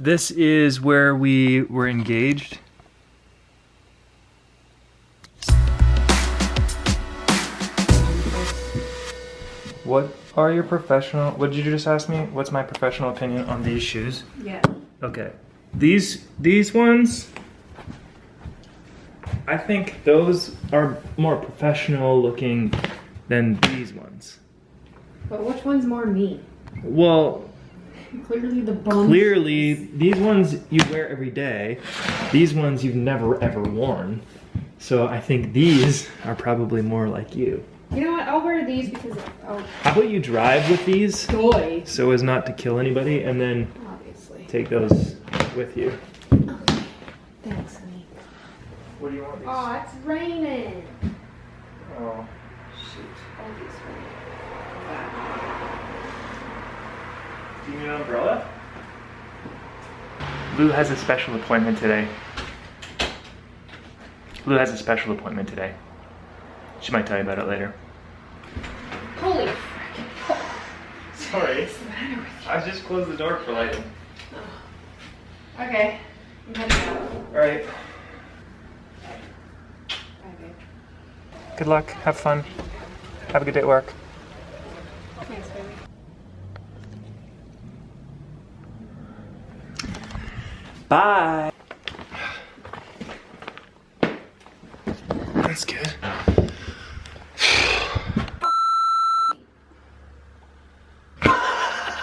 This is where we were engaged. What are your professional, what did you just ask me? What's my professional opinion on these shoes? Yeah. Okay. These ones, I think those are more professional looking than these ones. But which one's more me? Well, Clearly the bum. clearly these ones you wear every day. These ones you've never ever worn. So I think these are probably more like you. You know what? I'll wear these because How about you drive with these Joy. so as not to kill anybody, and then Obviously. take those with you. Okay. Thanks, honey. What do you want these? Oh, it's raining. Oh. Shoot. All these raining. Do you need an umbrella? Lou has a special appointment today. Lou has a special appointment today. She might tell you about it later. Holy frick. Sorry. What's the matter with you? I just closed the door for lighting. Oh. Okay. I'm heading out. Alright. Bye, babe. Good luck. Have fun. Have a good day at work. Thanks, baby. Bye. That's good.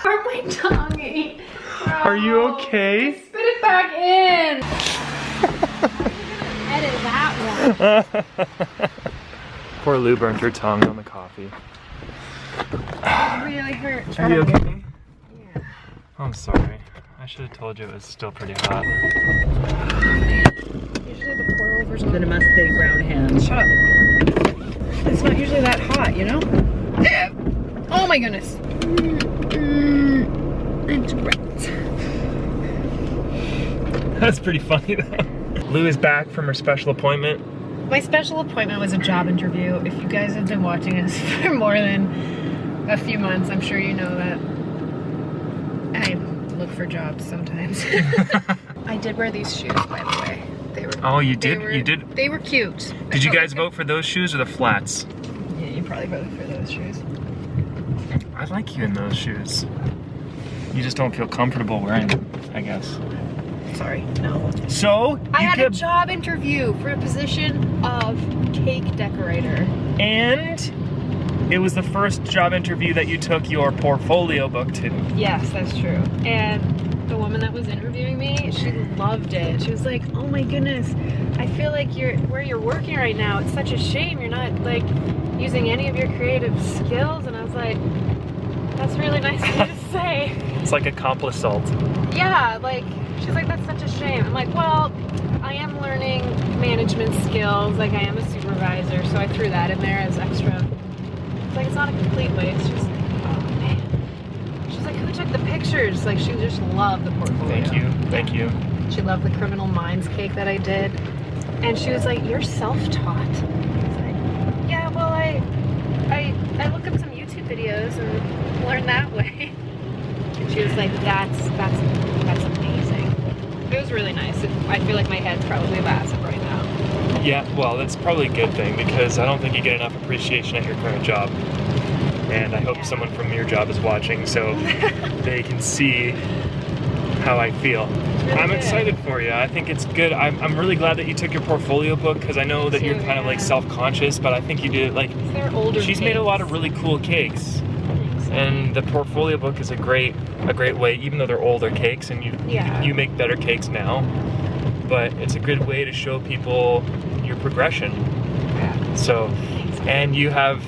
Hurt my tongue. Are you okay? Spit it back in. Edit that one. Poor Lou burnt her tongue on the coffee. It really hurt. Are you okay? Yeah. I'm sorry. I should have told you it was still pretty hot. Usually the pour overs on. Then it must stay brown hands. Shut up. It's not usually that hot, you know? Oh my goodness. It's wet. That's pretty funny though. Lou is back from her special appointment. My special appointment was a job interview. If you guys have been watching us for more than a few months, I'm sure you know that I look for jobs sometimes. I did wear these shoes, by the way. They were. Oh, you did? Were, You did? They were cute. Did you guys vote for those shoes or the flats? Yeah, you probably voted for those shoes. I like you in those shoes. You just don't feel comfortable wearing them, I guess. Sorry, no. So, I you had a could, job interview for a position of cake decorator. and it was the first job interview that you took your portfolio book to. Yes, that's true. And the woman that was interviewing me, she loved it. She was like, oh my goodness, I feel like where you're working right now, it's such a shame you're not like using any of your creative skills. And I was like, that's really nice of you to say. It's like accomplice salt. Yeah, like, she's like, that's such a shame. I'm like, well, I am learning management skills, like I am a supervisor, so I threw that in there as extra. It's like, it's not a complete waste. She's like, oh man. She's like, who took the pictures? Like, she just loved the portfolio. Thank you, thank you. She loved the Criminal Minds cake that I did. And she was like, you're self-taught. I was like, yeah, well, I look up some YouTube videos and learn that way. And she was like, that's amazing. It was really nice. I feel like my head's probably a basket right now. Yeah, well, that's probably a good thing because I don't think you get enough appreciation at your current job. And I hope someone from your job is watching so they can see how I feel. Really I'm good. excited for you. I think it's good. I'm really glad that you took your portfolio book because I know that you're kind of like self-conscious, but I think you did like. They're older. She's made a lot of really cool cakes. And the portfolio book is a great way, even though they're older cakes, and you make better cakes now. But it's a good way to show people your progression. Yeah. So, and you have,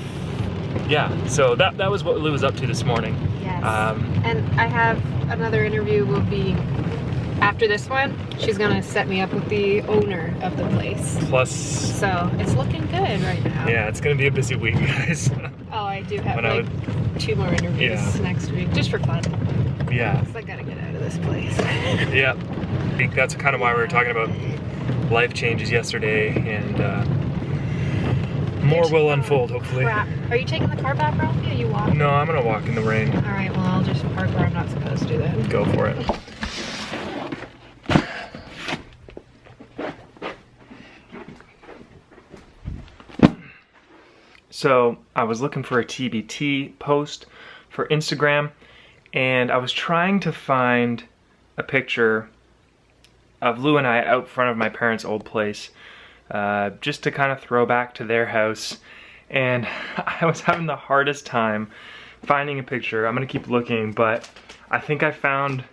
yeah. So that was what Lou was up to this morning. Yes. And I have another interview. Will be after this one. She's gonna set me up with the owner of the place. Plus. So it's looking good right now. Yeah, it's gonna be a busy week, guys. Oh, I do have like 2 more interviews next week, just for fun. Yeah. Because I gotta get out of this place. Yeah. I think that's kind of why we were talking about life changes yesterday, and more will unfold, hopefully. Crap. Are you taking the car back, Ralphie? Are you walking? No, I'm gonna walk in the rain. All right, well, I'll just park where I'm not supposed to then. Go for it. So I was looking for a TBT post for Instagram, and I was trying to find a picture of Lou and I out front of my parents' old place, just to kind of throw back to their house. And I was having the hardest time finding a picture. I'm gonna keep looking, but I think I found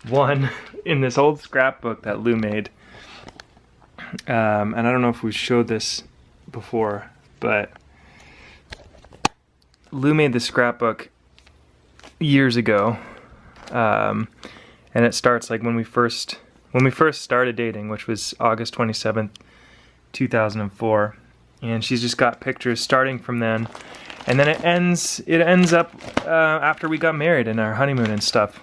one in this old scrapbook that Lou made. And I don't know if we showed this before, but Lou made this scrapbook years ago, and it starts like when we first started dating, which was August 27th, 2004, and she's just got pictures starting from then, and then it ends up after we got married and our honeymoon and stuff.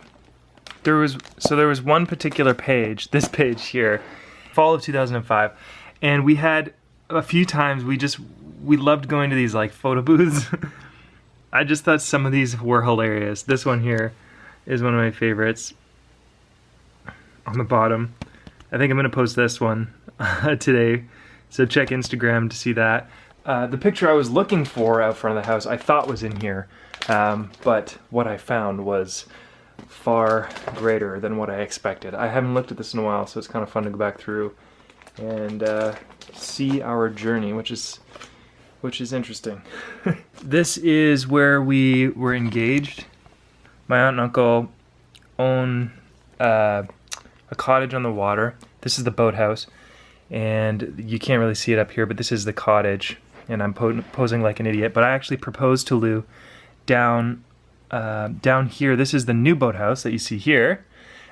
There was one particular page, this page here, fall of 2005, and we had a few times we loved going to these like photo booths. I just thought some of these were hilarious. This one here is one of my favorites. On the bottom, I think I'm gonna post this one today, so check Instagram to see that. The picture I was looking for out front of the house I thought was in here, but what I found was far greater than what I expected. I haven't looked at this in a while, so it's kind of fun to go back through and see our journey, which is interesting. This is where we were engaged. My aunt and uncle own a cottage on the water. This is the boathouse, and you can't really see it up here, but this is the cottage, and I'm posing like an idiot, but I actually proposed to Lou down here. This is the new boathouse that you see here,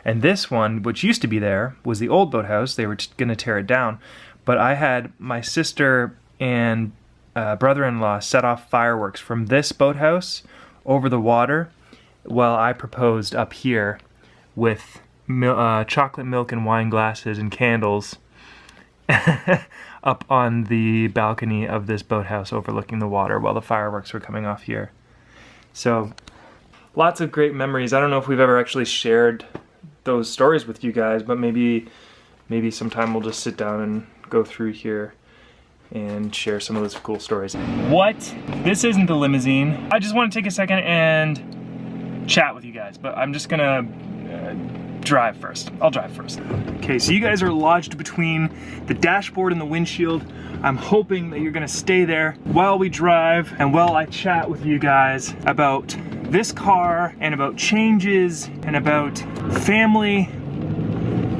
and this one, which used to be there, was the old boathouse. They were going to tear it down, but I had my sister and brother-in-law set off fireworks from this boathouse over the water while I proposed up here with chocolate milk and wine glasses and candles up on the balcony of this boathouse overlooking the water while the fireworks were coming off here. So lots of great memories. I don't know if we've ever actually shared those stories with you guys, but maybe sometime we'll just sit down and go through here and share some of those cool stories. What? This isn't the limousine. I just want to take a second and chat with you guys, but I'm just gonna drive first. I'll drive first. Okay, so you guys are lodged between the dashboard and the windshield. I'm hoping that you're gonna stay there while we drive and while I chat with you guys about this car and about changes and about family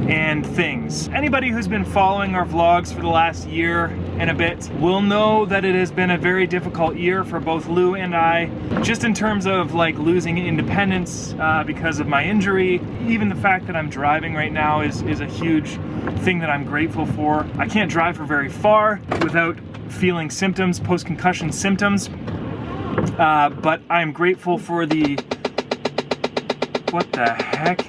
and things. Anybody who's been following our vlogs for the last year and a bit will know that it has been a very difficult year for both Lou and I, just in terms of like losing independence because of my injury. Even the fact that I'm driving right now is a huge thing that I'm grateful for. I can't drive for very far without feeling symptoms, post-concussion symptoms, but I'm grateful for the... What the heck?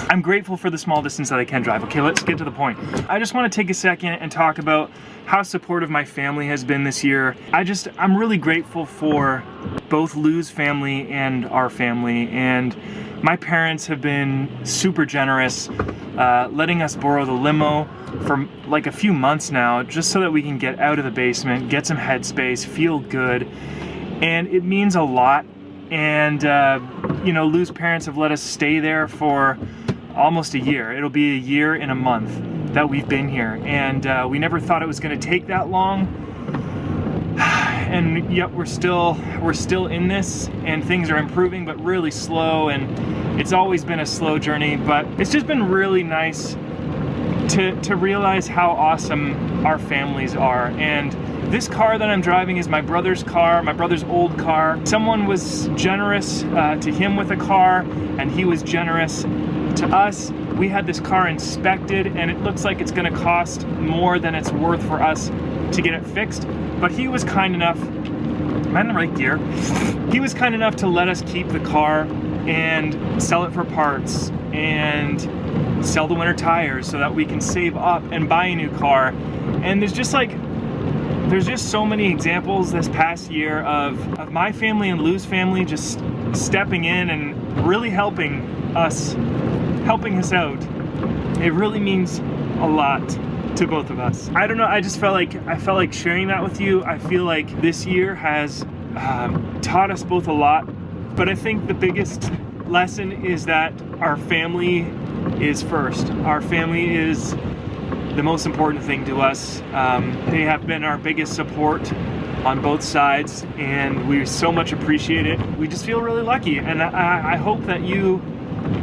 I'm grateful for the small distance that I can drive. Okay, let's get to the point. I just want to take a second and talk about how supportive my family has been this year. I'm really grateful for both Lou's family and our family, and my parents have been super generous, letting us borrow the limo for like a few months now, just so that we can get out of the basement, get some headspace, feel good, and it means a lot. And you know, Lou's parents have let us stay there for almost a year. It'll be a year in a month that we've been here, and we never thought it was going to take that long. And yet we're still in this, and things are improving, but really slow. And it's always been a slow journey, but it's just been really nice to realize how awesome our families are. And this car that I'm driving is my brother's car, my brother's old car. Someone was generous to him with a car, and he was generous to us. We had this car inspected, and it looks like it's gonna cost more than it's worth for us to get it fixed. But he was kind enough, am I in the right gear? He was kind enough to let us keep the car and sell it for parts and sell the winter tires so that we can save up and buy a new car. And there's just so many examples this past year of my family and Lou's family just stepping in and really helping us out. It really means a lot. to both of us. I don't know, I felt like sharing that with you. I feel like this year has taught us both a lot, but I think the biggest lesson is that our family is first. Our family is the most important thing to us. They have been our biggest support on both sides, and we so much appreciate it. We just feel really lucky, and I hope that you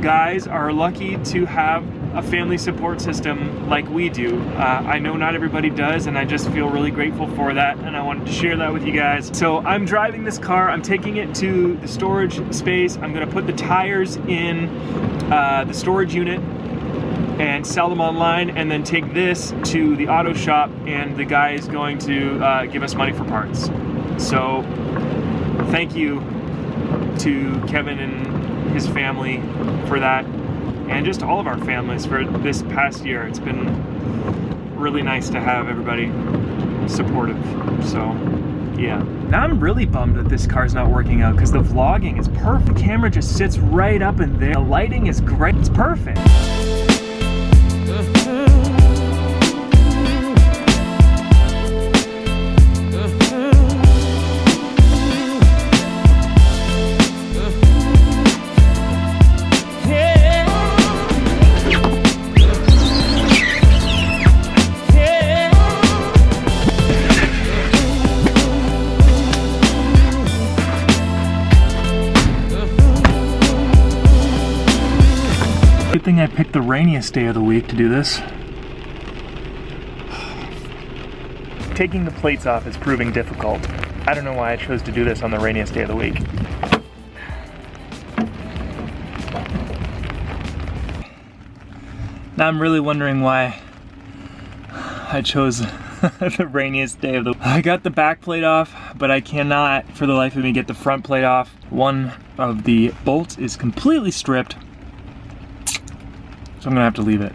guys are lucky to have a family support system like we do. I know not everybody does, and I just feel really grateful for that, and I wanted to share that with you guys. So I'm driving this car, I'm taking it to the storage space. I'm gonna put the tires in the storage unit and sell them online, and then take this to the auto shop, and the guy is going to give us money for parts. So thank you to Kevin and his family for that, and just all of our families for this past year. It's been really nice to have everybody supportive. So yeah. Now I'm really bummed that this car's not working out, because the vlogging is perfect. The camera just sits right up in there. The lighting is great. It's perfect. Good thing I picked the rainiest day of the week to do this. Taking the plates off is proving difficult. I don't know why I chose to do this on the rainiest day of the week. Now I'm really wondering why I chose the rainiest day of the week. I got the back plate off, but I cannot for the life of me get the front plate off. One of the bolts is completely stripped, so I'm gonna have to leave it.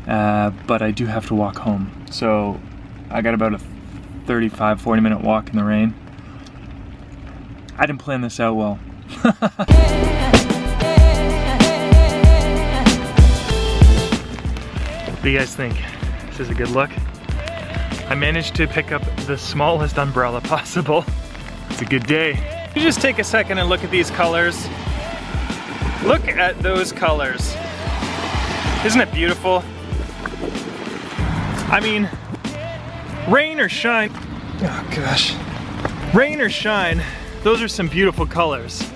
But I do have to walk home. So I got about a 35, 40 minute walk in the rain. I didn't plan this out well. What do you guys think? This is a good look. I managed to pick up the smallest umbrella possible. It's a good day. You just take a second and look at these colors. Look at those colors. Isn't it beautiful? I mean, rain or shine, oh gosh. Rain or shine, those are some beautiful colors.